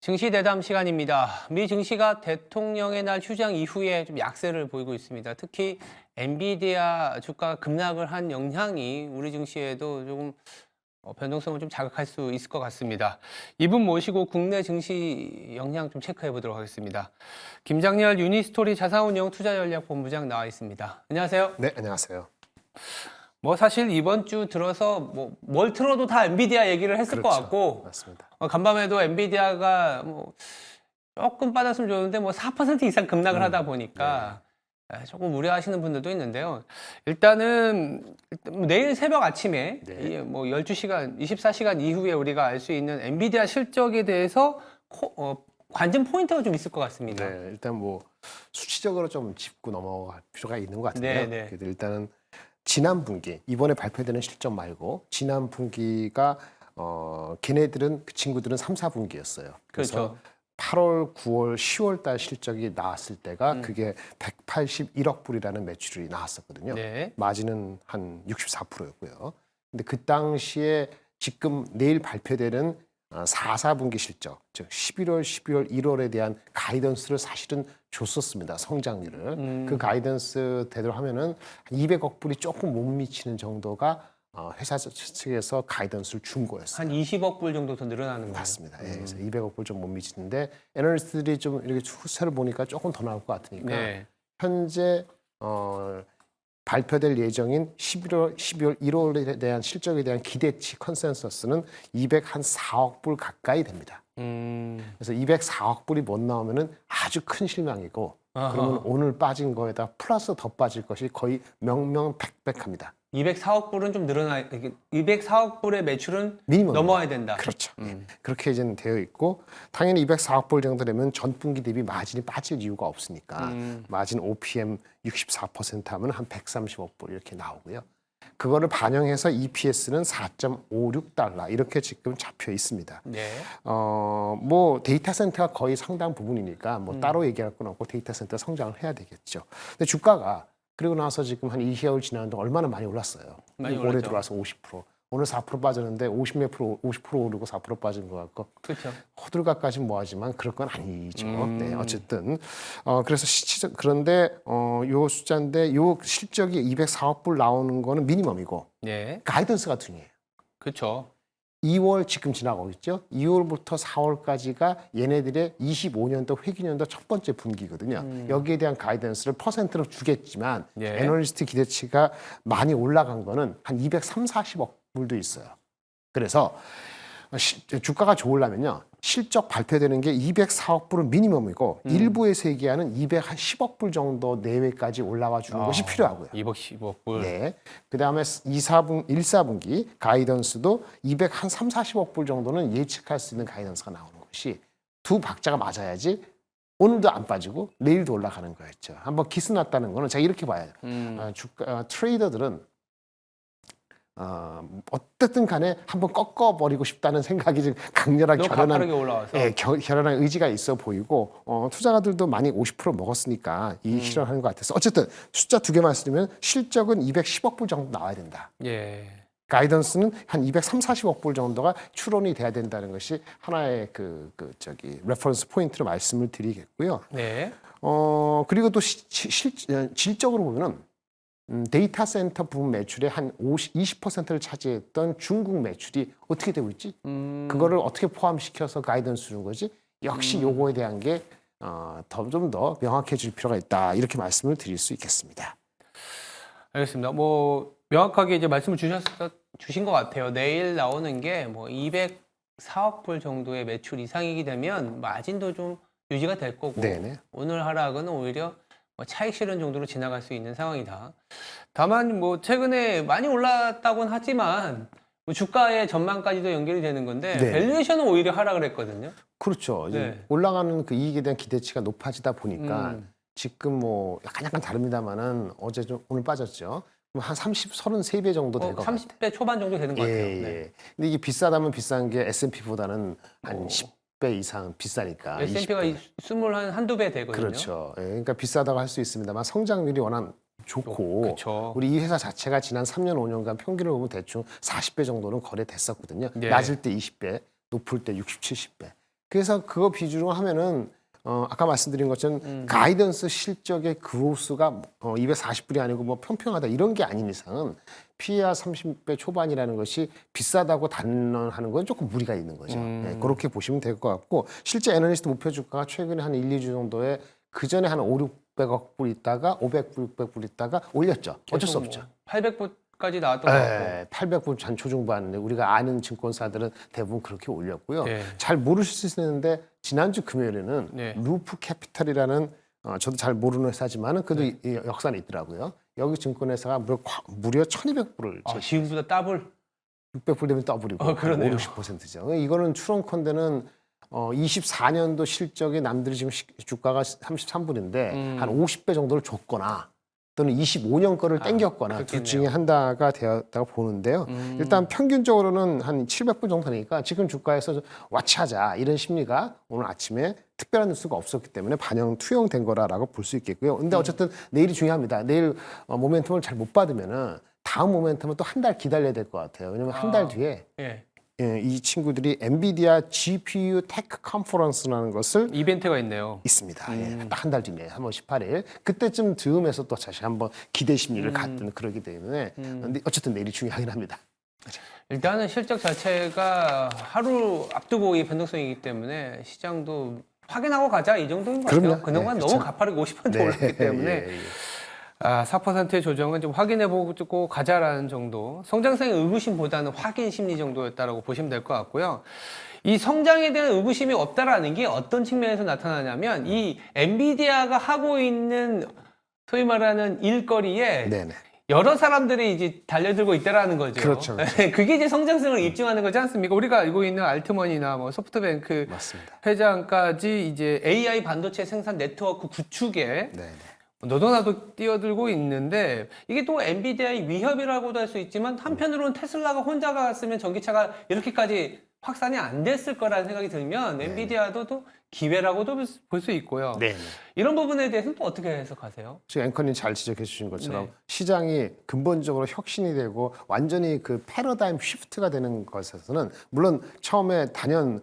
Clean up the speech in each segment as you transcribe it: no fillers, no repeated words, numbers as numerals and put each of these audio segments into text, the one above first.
증시대담 시간입니다. 미 증시가 대통령의 날 휴장 이후에 좀 약세를 보이고 있습니다. 특히 엔비디아 주가가 급락을 한 영향이 우리 증시에도 조금 변동성을 좀 자극할 수 있을 것 같습니다. 이분 모시고 국내 증시 영향 좀 체크해 보도록 하겠습니다. 김장렬 유니스토리 자산운용 투자전략본부장 나와 있습니다. 안녕하세요. 네, 안녕하세요. 뭐 사실 이번 주 들어서 뭘 틀어도 다 엔비디아 얘기를 했을 것 그렇죠. 같고 맞습니다. 간밤에도 엔비디아가 조금 빠졌으면 좋은데 4% 이상 급락을 하다 보니까 조금 우려하시는 분들도 있는데요. 일단은 내일 새벽 아침에 네. 12시간, 24시간 이후에 우리가 알 수 있는 엔비디아 실적에 대해서 관전 포인트가 좀 있을 것 같습니다. 네, 일단 뭐 수치적으로 좀 짚고 넘어갈 필요가 있는 것 같은데요. 네, 네. 그래도 일단은 지난 분기, 이번에 발표되는 실적 말고 지난 분기가 걔네들은 그 친구들은 3, 4분기였어요. 그래서 그렇죠. 8월, 9월, 10월 달 실적이 나왔을 때가 그게 181억 불이라는 매출이 나왔었거든요. 네. 마진은 한 64%였고요. 근데 그 당시에 지금 내일 발표되는 4, 4분기 실적, 즉 11월, 12월, 1월에 대한 가이던스를 사실은 줬었습니다. 성장률을. 그 가이던스 대로 하면은 한 200억 불이 조금 못 미치는 정도가 회사 측에서 가이던스를 준 거였어요. 한 20억 불 정도 더 늘어나는 거예요. 맞습니다. 예, 그래서 200억 불 좀 못 미치는데 애널리스트들이 좀 이렇게 추세를 보니까 조금 더 나올 것 같으니까 네. 현재 발표될 예정인 11월, 12월, 1월에 대한 실적에 대한 기대치 컨센서스는 204억 불 가까이 됩니다. 그래서 204억 불이 못 나오면은 아주 큰 실망이고 아하. 그러면 오늘 빠진 거에다 플러스 더 빠질 것이 거의 명명백백합니다. 204억 불은 좀 204억 불의 매출은 미니멈 넘어야 된다. 그렇죠. 예. 그렇게 이제는 되어 있고 당연히 204억 불 정도 되면 전 분기 대비 마진이 빠질 이유가 없으니까 마진 OPM 64% 하면 한 130억 불 이렇게 나오고요. 그거를 반영해서 EPS는 4.56달러 이렇게 지금 잡혀 있습니다. 네. 뭐 데이터 센터가 거의 상당 부분이니까 뭐 따로 얘기할 건 없고 데이터 센터 성장을 해야 되겠죠. 근데 주가가 그리고 나서 지금 한 2개월 지났는데 얼마나 많이 올랐어요. 많이 올해 올랐죠. 들어와서 50%. 오늘 4% 빠졌는데 50몇 프로, 50% 오르고 4% 빠진 것 같고 그렇죠. 호들갑까지 뭐하지만 그럴 건 아니죠. 네, 어쨌든 그래서 그런데 요 숫자인데 요 실적이 204억 불 나오는 거는 미니멈이고 네. 가이던스가 중요해요. 그렇죠. 2월 지금 지나고 있죠. 2월부터 4월까지가 얘네들의 25년도 회기년도 첫 번째 분기거든요. 여기에 대한 가이던스를 퍼센트로 주겠지만 예. 애널리스트 기대치가 많이 올라간 거는 한 230, 40억 불도 있어요. 그래서 주가가 좋으려면요. 실적 발표되는 게 204억 불은 미니멈이고 일부에서 얘기하는 210억 불 정도 내외까지 올라와 주는 것이 필요하고요. 210억 불. 네. 그다음에 1, 4분기 가이던스도 230, 40억 불 정도는 예측할 수 있는 가이던스가 나오는 것이 두 박자가 맞아야지 오늘도 안 빠지고 내일도 올라가는 거였죠. 한번 기스 났다는 거는 제가 이렇게 봐야 돼요. 트레이더들은 어쨌든 간에 한번 꺾어버리고 싶다는 생각이 좀 강렬한 너무 가파르게 올라와서. 예, 결연한 의지가 있어 보이고 투자가들도 많이 50% 먹었으니까 이 실현하는 것 같아서 어쨌든 숫자 두 개 말씀드리면 실적은 210억 불 정도 나와야 된다. 예. 가이던스는 한 230, 40억 불 정도가 추론이 돼야 된다는 것이 하나의 레퍼런스 포인트로 말씀을 드리겠고요. 네. 그리고 또 질적으로 보면은 데이터 센터 부분 매출의 한 20%를 차지했던 중국 매출이 어떻게 되고 있지? 그거를 어떻게 포함시켜서 가이던스 주는 거지? 역시 요거에 대한 게 좀 더 명확해질 필요가 있다. 이렇게 말씀을 드릴 수 있겠습니다. 알겠습니다. 명확하게 이제 말씀을 주신 것 같아요. 내일 나오는 게 204억 불 정도의 매출 이상이게 되면 마진도 좀 유지가 될 거고 네네. 오늘 하락은 오히려 차익 실현 정도로 지나갈 수 있는 상황이다. 다만 최근에 많이 올랐다고는 하지만 주가의 전망까지도 연결이 되는 건데 네. 밸류에이션은 오히려 하락을 했거든요. 그렇죠. 이제 네. 올라가는 그 이익에 대한 기대치가 높아지다 보니까 지금 약간 다릅니다만은 어제 좀 오늘 빠졌죠. 그럼 한 33배 정도 될 것 같아요. 30배 초반 정도 되는 것 같아요. 예, 네. 예. 근데 이게 비싸다면 비싼 게 S&P보다는 한 10배 이상 비싸니까. S&P가 20배. 한두 배 되거든요. 그렇죠. 예, 그러니까 비싸다고 할 수 있습니다만 성장률이 워낙 좋고 그쵸. 우리 이 회사 자체가 지난 3년, 5년간 평균을 보면 대충 40배 정도는 거래됐었거든요. 네. 낮을 때 20배, 높을 때 60, 70배. 그래서 그거 비중으로 하면은 아까 말씀드린 것처럼 가이던스 실적의 그로스가 240불이 아니고 뭐 평평하다 이런 게 아닌 이상은 PER 30배 초반이라는 것이 비싸다고 단언하는 건 조금 무리가 있는 거죠. 네, 그렇게 보시면 될 것 같고 실제 애널리스트 목표 주가가 최근에 한 1, 2주 정도에 그 전에 한 5, 600억 불 있다가 500불, 600불 있다가 올렸죠. 어쩔 수 없죠. 800불까지 나왔던 것 같고. 네, 800불 전 초중반인데 우리가 아는 증권사들은 대부분 그렇게 올렸고요. 네. 잘 모르실 수 있는데 지난주 금요일에는 네. 루프 캐피탈이라는 저도 잘 모르는 회사지만은 그래도 이 역사는 있더라고요. 여기 증권회사가 무려 1,200불을 아, 지금보다 더블. 600불 되면 더블이고 그러네요. 5, 60%죠. 이거는 추론컨대는 24년도 실적이 남들이 지금 주가가 33불인데 한 50배 정도를 줬거나 또는 25년 거를 땡겼거나 둘 그렇겠네요. 중에 하나가 되었다고 보는데요. 일단 평균적으로는 한 700불 정도 되니까 지금 주가에서 와치하자 이런 심리가 오늘 아침에 특별한 뉴스가 없었기 때문에 투영된 거라고 볼 수 있겠고요. 근데 어쨌든 내일이 중요합니다. 내일 모멘텀을 잘 못 받으면은 다음 모멘텀은 또 한 달 기다려야 될 것 같아요. 왜냐면 한 달 뒤에 예. 이 친구들이 엔비디아 GPU 테크 컨퍼런스라는 것을 이벤트가 있네요. 있습니다. 딱 한 달 뒤에 3월 18일 그때쯤 즈음에서 또 다시 한번 기대 심리를 갖는 그러기 때문에 근데 어쨌든 내일이 중요하긴 합니다. 일단은 실적 자체가 하루 앞두고 이 변동성이기 때문에 시장도 확인하고 가자 이 정도인 것 같아요. 그럼요. 그동안 네, 너무 그렇죠. 가파르게 50% 올랐기 때문에 예. 4%의 조정은 좀 확인해보고 가자라는 정도. 성장성의 의구심보다는 확인 심리 정도였다라고 보시면 될 것 같고요. 이 성장에 대한 의구심이 없다라는 게 어떤 측면에서 나타나냐면 이 엔비디아가 하고 있는 소위 말하는 일거리에 네네. 여러 사람들이 이제 달려들고 있다라는 거죠. 그렇죠, 그게 이제 성장성을 입증하는 거지 않습니까? 우리가 알고 있는 알트먼이나 뭐 소프트뱅크 맞습니다. 회장까지 이제 AI 반도체 생산 네트워크 구축에 네네. 너도나도 뛰어들고 있는데 이게 또 엔비디아의 위협이라고도 할 수 있지만 한편으로는 테슬라가 혼자 갔으면 전기차가 이렇게까지 확산이 안 됐을 거라는 생각이 들면 엔비디아도 또 기회라고도 볼 수 있고요. 네. 이런 부분에 대해서는 또 어떻게 해석하세요? 지금 앵커님 잘 지적해 주신 것처럼 네. 시장이 근본적으로 혁신이 되고 완전히 그 패러다임 쉬프트가 되는 것에서는 물론 처음에 단연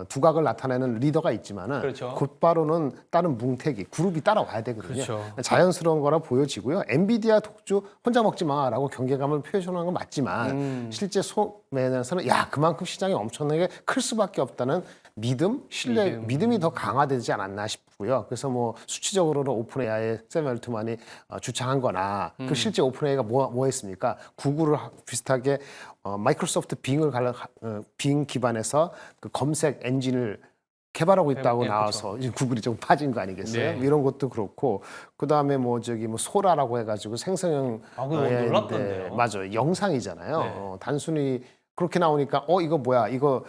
두각을 나타내는 리더가 있지만은 그렇죠. 곧바로는 다른 뭉태기 그룹이 따라와야 되거든요. 그렇죠. 자연스러운 거라 보여지고요. 엔비디아 독주 혼자 먹지 마라고 경계감을 표현하는 건 맞지만 실제 소매에서는 야 그만큼 시장이 엄청나게 클 수밖에 없다는 믿음, 신뢰, 믿음이 더 강화되지 않았나 싶고요. 그래서 뭐 수치적으로는 오픈AI의 샘 알트만이 주창한 거나 그 실제 오픈AI가 뭐 했습니까? 구글을 비슷하게 마이크로소프트 빙 기반에서 그 검색 엔진을 개발하고 있다고 네, 나와서 이제 구글이 좀 빠진 거 아니겠어요? 네. 이런 것도 그렇고 그다음에 뭐 소라라고 해가지고 생성형 그거 AI인데 놀랍던데요. 맞아요. 영상이잖아요. 네. 단순히 그렇게 나오니까 이거 뭐야? 이거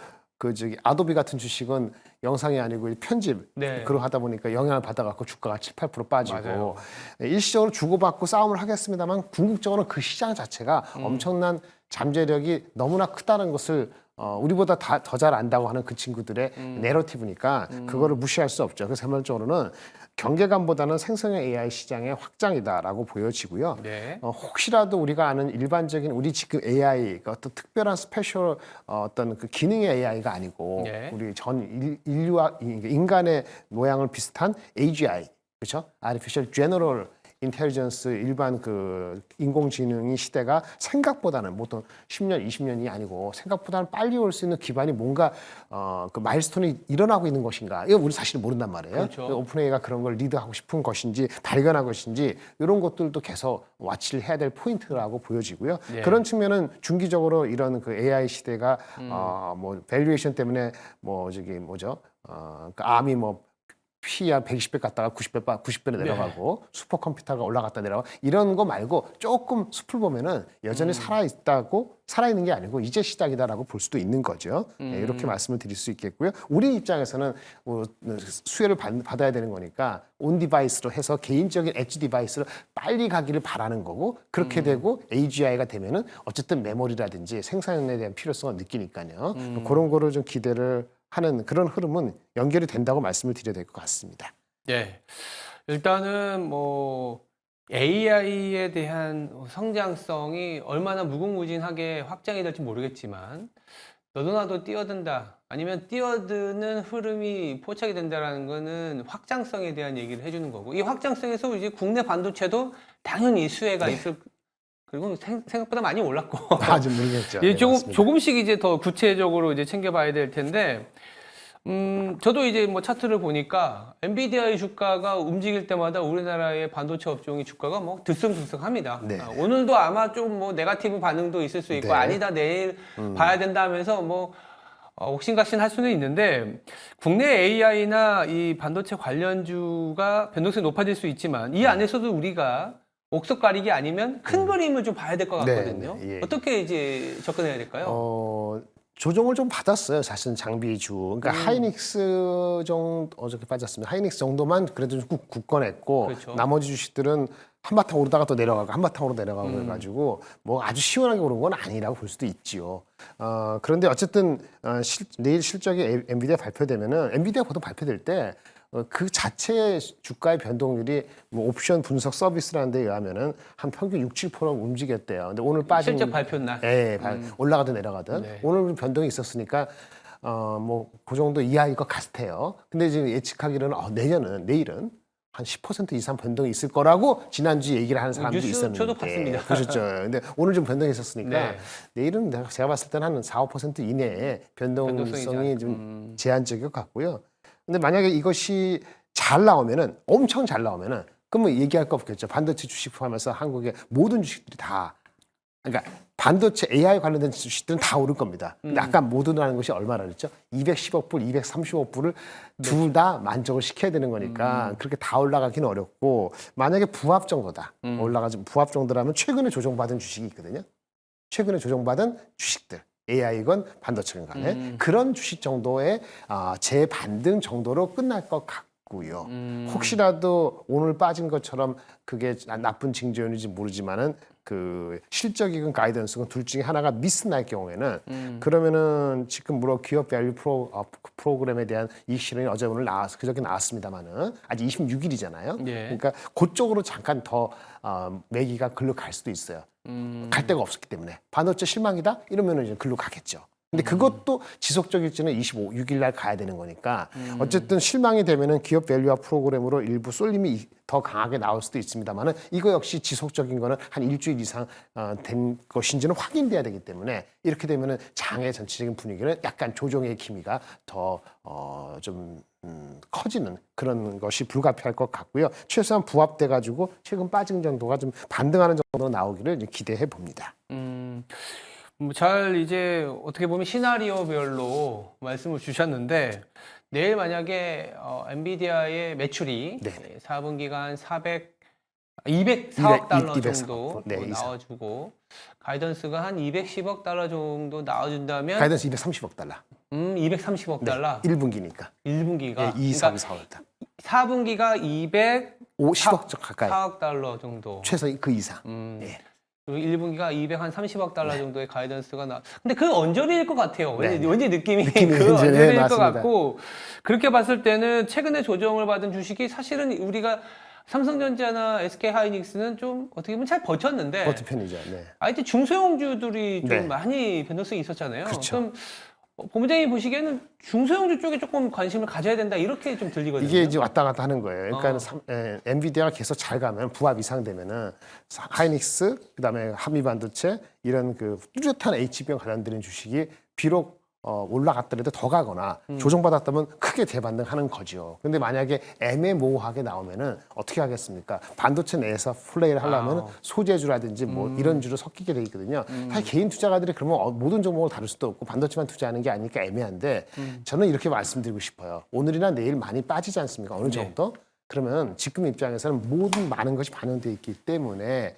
아도비 같은 주식은 영상이 아니고 편집 네. 그러 하다 보니까 영향을 받아갖고 주가가 7, 8% 빠지고 맞아요. 일시적으로 주고받고 싸움을 하겠습니다만 궁극적으로 그 시장 자체가 엄청난 잠재력이 너무나 크다는 것을 우리보다 더 잘 안다고 하는 그 친구들의 내러티브니까 그거를 무시할 수 없죠. 그래서 현실적으로는 경계감보다는 생성형 AI 시장의 확장이다라고 보여지고요. 네. 혹시라도 우리가 아는 일반적인 우리 지금 AI가 어떤 특별한 스페셜 어떤 그 기능의 AI가 아니고 네. 우리 전 인류와 인간의 모양을 비슷한 AGI 그렇죠? Artificial General 인텔리전스 일반 그 인공지능의 시대가 생각보다는 보통 10년, 20년이 아니고 생각보다는 빨리 올 수 있는 기반이 뭔가 그 마일스톤이 일어나고 있는 것인가? 이거 우리 사실 모른단 말이에요. 그렇죠. 오픈AI가 그런 걸 리드하고 싶은 것인지 발견한 것인지 이런 것들도 계속 와치를 해야 될 포인트라고 보여지고요. 예. 그런 측면은 중기적으로 이런 그 AI 시대가 뭐 밸류에이션 때문에 그 암이 뭐 PER 120배 갔다가 90배로 내려가고 슈퍼컴퓨터가 올라갔다 내려가고 이런 거 말고 조금 숲을 보면은 여전히 살아있는 게 아니고 이제 시작이다라고 볼 수도 있는 거죠. 네, 이렇게 말씀을 드릴 수 있겠고요. 우리 입장에서는 수혜를 받아야 되는 거니까 온 디바이스로 해서 개인적인 엣지 디바이스로 빨리 가기를 바라는 거고 그렇게 되고 AGI가 되면은 어쨌든 메모리라든지 생산에 대한 필요성을 느끼니까요. 그런 거를 좀 기대를 하는 그런 흐름은 연결이 된다고 말씀을 드려야 될 것 같습니다. 네. 일단은 뭐 AI에 대한 성장성이 얼마나 무궁무진하게 확장이 될지 모르겠지만 너도 나도 뛰어든다. 아니면 뛰어드는 흐름이 포착이 된다라는 거는 확장성에 대한 얘기를 해주는 거고 이 확장성에서 이제 국내 반도체도 당연히 수혜가 네. 있을 그리고 생각보다 많이 올랐고 아주 모르겠죠. 예, 네, 조금, 맞습니다. 조금씩 이제 더 구체적으로 이제 챙겨봐야 될 텐데, 저도 이제 뭐 차트를 보니까 엔비디아의 주가가 움직일 때마다 우리나라의 반도체 업종의 주가가 뭐 들썩들썩합니다. 네. 오늘도 아마 좀 뭐 네가티브 반응도 있을 수 있고 네. 아니다 내일 봐야 된다 하면서 뭐 옥신각신 할 수는 있는데 국내 AI나 이 반도체 관련주가 변동성이 높아질 수 있지만 이 안에서도 우리가 옥석 가리기 아니면 큰 그림을 좀 봐야 될 것 네, 같거든요. 네, 예. 어떻게 이제 접근해야 될까요? 조정을 좀 받았어요. 사실은 장비주. 그러니까 하이닉스 정도 어저께 빠졌습니다. 하이닉스 정도만 그래도 좀 굳건했고 그렇죠. 나머지 주식들은 한바탕 오르다가 또 내려가고 한바탕으로 내려가고 해가지고 뭐 아주 시원하게 오른 건 아니라고 볼 수도 있지요. 그런데 어쨌든 내일 실적이 엔비디아 발표되면은 엔비디아 보통 발표될 때 그 자체의 주가의 변동률이 뭐 옵션 분석 서비스라는 데 의하면은 한 평균 6, 7% 움직였대요. 근데 오늘 빠진 실적 발표 날. 예, 올라가든 내려가든 네. 오늘 변동이 있었으니까 뭐 그 정도 이하일 것 같아요. 근데 지금 예측하기로는 내일은 한 10% 이상 변동이 있을 거라고 지난주 얘기를 하는 사람들이 뉴스 있었는데 저도 봤습니다. 보셨죠? 근데 오늘 좀 변동이 있었으니까 네. 내일은 제가 봤을 때는 한 4, 5% 이내에 변동성이 좀 제한적일 것 같고요. 근데 만약에 이것이 잘 나오면은 엄청 잘 나오면은 그러면 얘기할 거 없겠죠. 반도체 주식 포함해서 한국의 모든 주식들이 다 그러니까 반도체 AI 관련된 주식들은 다 오를 겁니다. 근데 아까 모든이라는 것이 얼마나 그랬죠? 210억 불, 230억 불을 둘 다 만족을 시켜야 되는 거니까 그렇게 다 올라가기는 어렵고 만약에 부합 정도다. 올라가지 부합 정도라면 최근에 조정받은 주식이 있거든요. 최근에 조정받은 주식들. AI건 반도체건 간에 그런 주식 정도의 재반등 정도로 끝날 것 같고요. 혹시라도 오늘 빠진 것처럼 그게 나쁜 징조인지 모르지만은 그 실적이건 가이던스건 둘 중에 하나가 미스 날 경우에는 그러면은 지금 물론 기업 밸류 프로그램에 대한 이익 실현이 어제 오늘 그저께 나왔습니다만은 아직 26일이잖아요. 예. 그러니까 그쪽으로 잠깐 더 매기가 글로 갈 수도 있어요. 갈 데가 없었기 때문에 반도체 실망이다 이러면은 이제 글로 가겠죠. 근데 그것도 지속적일지는 6일 날 가야 되는 거니까 어쨌든 실망이 되면은 기업 밸류업 프로그램으로 일부 쏠림이 더 강하게 나올 수도 있습니다만은 이거 역시 지속적인 거는 한 일주일 이상 된 것인지는 확인돼야 되기 때문에 이렇게 되면은 장의 전체적인 분위기는 약간 조정의 기미가 더 좀 커지는 그런 것이 불가피할 것 같고요. 최소한 부합돼 가지고 최근 빠진 정도가 좀 반등하는 정도로 나오기를 기대해 봅니다. 뭐 잘 이제 어떻게 보면 시나리오별로 말씀을 주셨는데 내일 만약에 엔비디아의 매출이 네. 4분기가 한 204억 달러 204억. 정도 네, 이상. 나와주고 가이던스가 한 210억 달러 정도 나와준다면 가이던스 230억 달러. 230억 달러 1분기니까. 1분기가 2, 3, 4월 달. 4분기가 50억 가까이. 4억 달러 정도. 최소 그 이상. 예. 그리고 1분기가 230억 달러 정도의 가이던스가 근데 그 언저리일 것 같아요. 네. 왠지 느낌이 느낌이 그 이제, 언저리일 것 맞습니다. 같고 그렇게 봤을 때는 최근에 조정을 받은 주식이 사실은 우리가 삼성전자나 SK하이닉스는 좀 어떻게 보면 잘 버텼는데 버튼 편이죠. 네. IT 중소형주들이 좀 네. 많이 변동성이 있었잖아요. 그렇죠. 그럼 본부장님 보시기에는 중소형주 쪽에 조금 관심을 가져야 된다 이렇게 좀 들리거든요. 이게 이제 왔다 갔다 하는 거예요. 그러니까 엔비디아가 계속 잘 가면 부합 이상 되면은 하이닉스 그다음에 한미반도체 이런 그 뚜렷한 HBM 관련된 주식이 비록 올라갔더라도 더 가거나 조정받았다면 크게 대반등하는 거죠. 근데 만약에 애매모호하게 나오면은 어떻게 하겠습니까? 반도체 내에서 플레이를 하려면 소재주라든지 뭐 이런 주로 섞이게 돼 있거든요. 사실 개인 투자가들이 그러면 모든 종목을 다룰 수도 없고 반도체만 투자하는 게 아니니까 애매한데 저는 이렇게 말씀드리고 싶어요. 오늘이나 내일 많이 빠지지 않습니까? 어느 정도? 그러면 지금 입장에서는 모든 많은 것이 반영돼 있기 때문에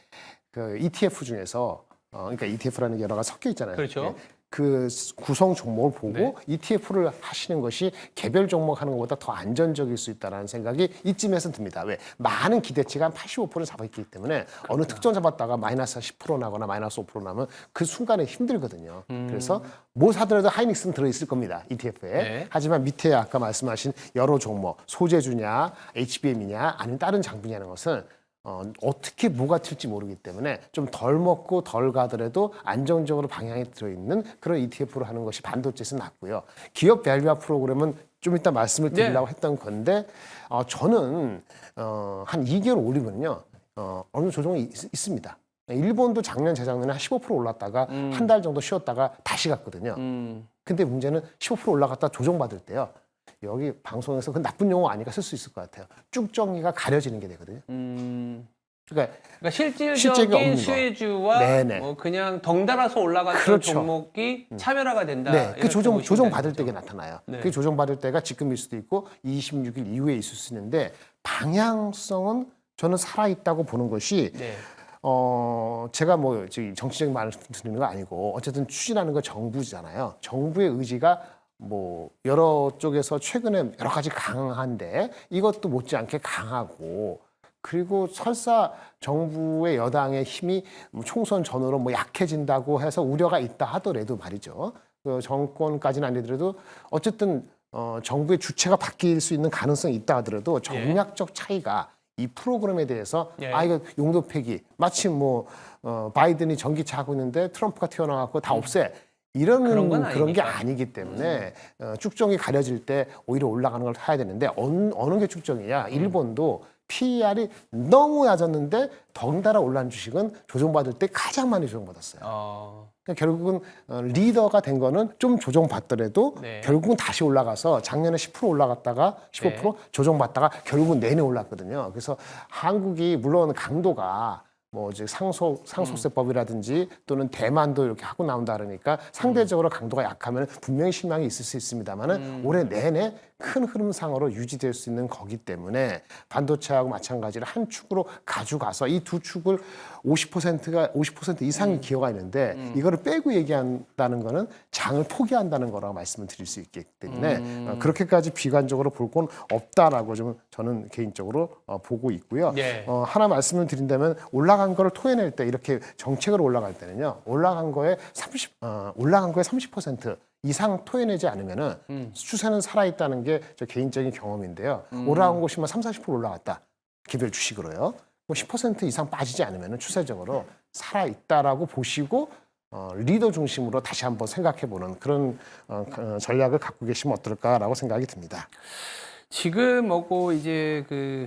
그 ETF 중에서 그러니까 ETF라는 게 여러 가지 섞여 있잖아요. 그렇죠. 그 구성 종목을 보고 네. ETF를 하시는 것이 개별 종목 하는 것보다 더 안전적일 수 있다는 생각이 이쯤에서 듭니다. 왜? 많은 기대치가 한 85% 잡아있기 때문에 어느 특정 잡았다가 마이너스 10% 나거나 마이너스 5% 나면 그 순간에 힘들거든요. 그래서 뭐 사더라도 하이닉스는 들어있을 겁니다. ETF에. 네. 하지만 밑에 아까 말씀하신 여러 종목, 소재주냐, HBM이냐, 아니면 다른 장비냐는 것은 어떻게 뭐가 튈지 모르기 때문에 좀 덜 먹고 덜 가더라도 안정적으로 방향에 들어있는 그런 ETF로 하는 것이 반도체에서 낫고요. 기업 밸류화 프로그램은 좀 이따 말씀을 드리려고 했던 건데 저는 한 2개월 올리면요 어느 정도 조정이 있습니다. 일본도 작년 재작년에 한 15% 올랐다가 한 달 정도 쉬었다가 다시 갔거든요. 근데 문제는 15% 올라갔다 조정받을 때요. 여기 방송에서 그 나쁜 용어 아니까 쓸 수 있을 것 같아요. 쭉 정리가 가려지는 게 되거든요. 그러니까 실질적인 없는 거. 수혜주와 네네. 뭐 그냥 덩달아서 올라갔던 그렇죠. 종목이 차별화가 된다. 네, 그 이렇게 조정 보시면 받을 되는 때가 거죠. 나타나요. 네. 그 조정 받을 때가 지금일 수도 있고 26일 이후에 있을 수 있는데 방향성은 저는 살아 있다고 보는 것이 네. 제가 뭐 저기 정치적인 말을 드리는 거 아니고 어쨌든 추진하는 거 정부잖아요. 정부의 의지가 뭐 여러 쪽에서 최근에 여러 가지 강한데 이것도 못지않게 강하고 그리고 설사 정부의 여당의 힘이 총선 전후로 뭐 약해진다고 해서 우려가 있다 하더라도 말이죠. 그 정권까지는 아니더라도 어쨌든 정부의 주체가 바뀔 수 있는 가능성이 있다 하더라도 전략적 차이가 이 프로그램에 대해서 이거 용도 폐기 마침 뭐 바이든이 전기차 하고 있는데 트럼프가 튀어나와서 다 없애 이런 그런 게 아니기 때문에 쭉정이 가려질 때 오히려 올라가는 걸 해야 되는데 어느 게 쭉정이냐 일본도 PER이 너무 낮았는데 덩달아 올라간 주식은 조정받을 때 가장 많이 조정받았어요. 그러니까 결국은 리더가 된 거는 좀 조정받더라도 결국은 다시 올라가서 작년에 10% 올라갔다가 15% 조정받다가 결국은 내내 올랐거든요. 그래서 한국이 물론 강도가 뭐 이제 상속세법이라든지 또는 대만도 이렇게 하고 나온다 그러니까 상대적으로 강도가 약하면 분명히 실망이 있을 수 있습니다만은 올해 내내 큰 흐름상으로 유지될 수 있는 거기 때문에 반도체하고 마찬가지로 한 축으로 가져가서 이 두 축을 50%가 50% 이상이 기여가 있는데 이거를 빼고 얘기한다는 거는 장을 포기한다는 거라고 말씀을 드릴 수 있기 때문에 그렇게까지 비관적으로 볼 건 없다라고 좀 저는 개인적으로 보고 있고요. 하나 말씀을 드린다면 올라간 거를 토해낼 때 이렇게 정책으로 올라갈 때는요. 올라간 거에 30% 이상 토해내지 않으면은 추세는 살아있다는 게 저 개인적인 경험인데요. 올라온 곳이 뭐 30, 40% 올라갔다. 개별 주식으로요. 뭐 10% 이상 빠지지 않으면은 추세적으로 살아있다라고 보시고 리더 중심으로 다시 한번 생각해보는 그런 전략을 갖고 계시면 어떨까라고 생각이 듭니다. 지금 뭐고 이제 그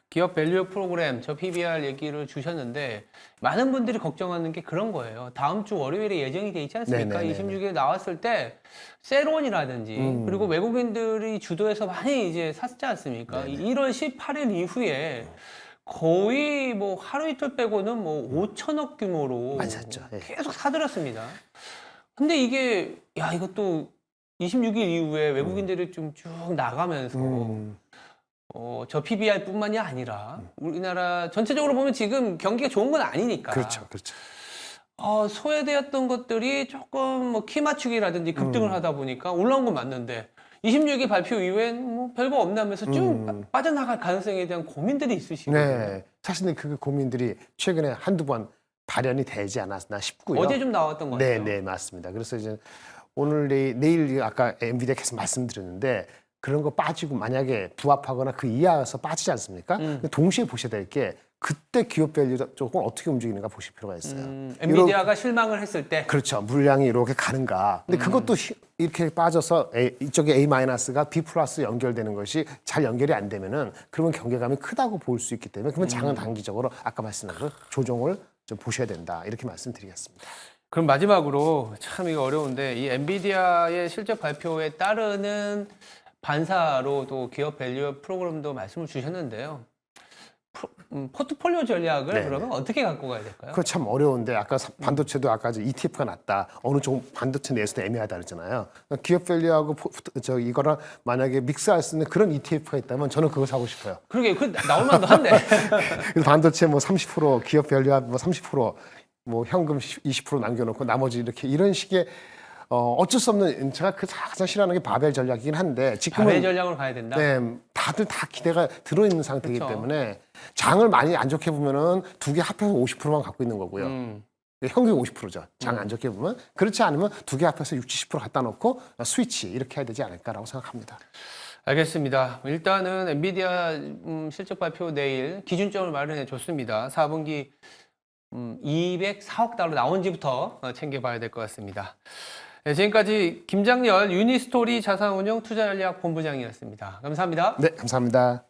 기업 밸류 프로그램 저 PBR 얘기를 주셨는데 많은 분들이 걱정하는 게 그런 거예요. 다음 주 월요일에 예정이 돼 있지 않습니까? 네네네네. 26일에 나왔을 때 세론이라든지 그리고 외국인들이 주도해서 많이 이제 샀지 않습니까? 1월 18일 이후에 거의 뭐 하루 이틀 빼고는 뭐 5천억 규모로 많이 샀죠. 예. 계속 사들였습니다. 근데 이게 이것도 26일 이후에 외국인들이 좀 쭉 나가면서 저 PBR뿐만이 아니라 우리나라 전체적으로 보면 지금 경기가 좋은 건 아니니까. 그렇죠, 그렇죠. 소외되었던 것들이 조금 뭐 키 맞추기라든지 급등을 하다 보니까 올라온 건 맞는데 26일 발표 이후엔 뭐 별거 없나면서 쭉 빠져나갈 가능성에 대한 고민들이 있으시거든요. 네, 사실 그 고민들이 최근에 한두 번 발현이 되지 않았나 싶고요. 어제 좀 나왔던 것 같아요. 네, 맞습니다. 그래서 이제 오늘 내일 아까 엔비디아 계속 말씀드렸는데 그런 거 빠지고 만약에 부합하거나 그 이하여서 빠지지 않습니까? 동시에 보셔야 될 게 그때 기업 밸류 쪽은 어떻게 움직이는가 보실 필요가 있어요. 엔비디아가 실망을 했을 때 그렇죠. 물량이 이렇게 가는가. 근데 그것도 이렇게 빠져서 이쪽에 A-가 B 플러스 연결되는 것이 잘 연결이 안 되면은 그러면 경계감이 크다고 볼 수 있기 때문에 그러면 장은 단기적으로 아까 말씀드린 그 조정을 좀 보셔야 된다. 이렇게 말씀드리겠습니다. 그럼 마지막으로 참 이거 어려운데 이 엔비디아의 실적 발표에 따르는 반사로 또 기업 밸류 프로그램도 말씀을 주셨는데요. 포트폴리오 전략을 네네. 그러면 어떻게 갖고 가야 될까요? 그거 참 어려운데 아까 반도체도 아까 ETF가 낮다. 어느 쪽 반도체 내에서도 애매하다 그랬잖아요. 그러니까 기업 밸류하고 이거랑 만약에 믹스할 수 있는 그런 ETF가 있다면 저는 그거 사고 싶어요. 그러게 그 나올 만도 한데. 그래서 반도체 뭐 30%, 기업 밸류한 뭐 30%, 뭐 현금 20% 남겨놓고 나머지 이렇게 이런 식의 어쩔 수 없는 제가 그 가장 싫어하는 게 바벨 전략이긴 한데 지금은 바벨 전략으로 가야 된다. 네, 다들 다 기대가 들어있는 상태이기 그렇죠. 때문에 장을 많이 안 좋게 보면은 두 개 합해서 50%만 갖고 있는 거고요. 현금 50%죠. 장 안 좋게 보면 그렇지 않으면 두 개 합해서 60, 70% 갖다 놓고 스위치 이렇게 해야 되지 않을까라고 생각합니다. 알겠습니다. 일단은 엔비디아 실적 발표 내일 기준점을 마련해 줬습니다. 4분기 204억 달러 나온지부터 챙겨봐야 될 것 같습니다. 네, 지금까지 김장렬 유니스토리 자산운용 투자전략 본부장이었습니다. 감사합니다. 네, 감사합니다.